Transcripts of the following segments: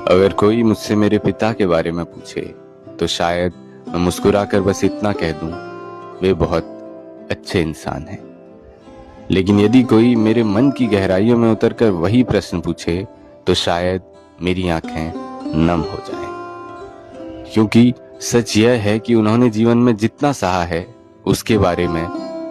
अगर कोई मुझसे मेरे पिता के बारे में पूछे तो शायद मैं मुस्कुराकर बस इतना कह दूं, वे बहुत अच्छे इंसान हैं। लेकिन यदि कोई मेरे मन की गहराइयों में उतरकर वही प्रश्न पूछे तो शायद मेरी आंखें नम हो जाएं। क्योंकि सच यह है कि उन्होंने जीवन में जितना सहा है उसके बारे में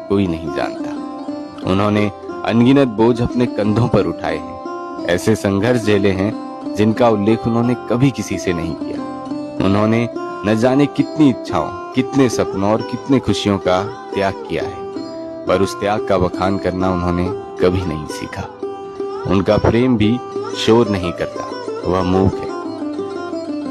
कोई नहीं जानता। उन्होंने अनगिनत बोझ अपने कंधों पर उठाए हैं, ऐसे संघर्ष झेले हैं जिनका उल्लेख उन्होंने कभी किसी से नहीं किया। उन्होंने न जाने कितनी इच्छाओं, कितने सपनों और कितने खुशियों का त्याग किया है, पर उस त्याग का बखान करना उन्होंने कभी नहीं सीखा। उनका प्रेम भी शोर नहीं करता, वह मूक है।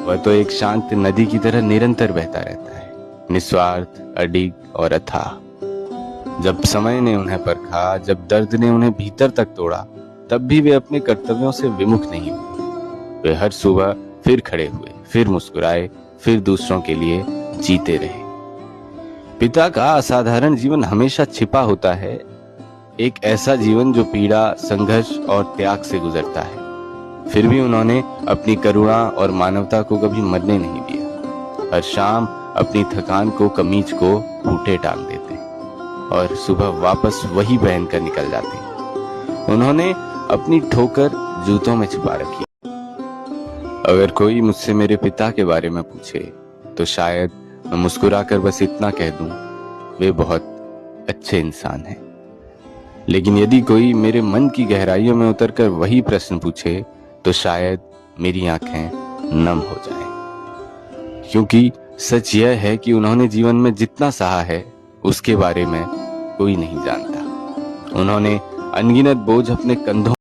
वह तो एक शांत नदी की तरह निरंतर बहता रहता है, निस्वार्थ, अडिग और अथाह। जब समय ने उन्हें परखा, जब दर्द ने उन्हें भीतर तक तोड़ा, तब भी वे अपने कर्तव्यों से विमुख नहीं हुए। वे हर सुबह फिर खड़े हुए, फिर मुस्कुराए, फिर दूसरों के लिए जीते रहे। पिता का असाधारण जीवन हमेशा छिपा होता है, एक ऐसा जीवन जो पीड़ा, संघर्ष और त्याग से गुजरता है। फिर भी उन्होंने अपनी करुणा और मानवता को कभी मरने नहीं दिया। हर शाम अपनी थकान को, कमीज को फूटे टांग देते और सुबह वापस वही पहन कर निकल जाते। उन्होंने अपनी ठोकर जूतों में छिपा रखी। अगर कोई मुझसे मेरे पिता के बारे में पूछे तो शायद मैं मुस्कुराकर बस इतना कह दूं, वे बहुत अच्छे इंसान हैं। लेकिन यदि कोई मेरे मन की गहराइयों में उतरकर वही प्रश्न पूछे तो शायद मेरी आंखें नम हो जाएं। क्योंकि सच यह है कि उन्होंने जीवन में जितना सहा है उसके बारे में कोई नहीं जानता। उन्होंने अनगिनत बोझ अपने कंधों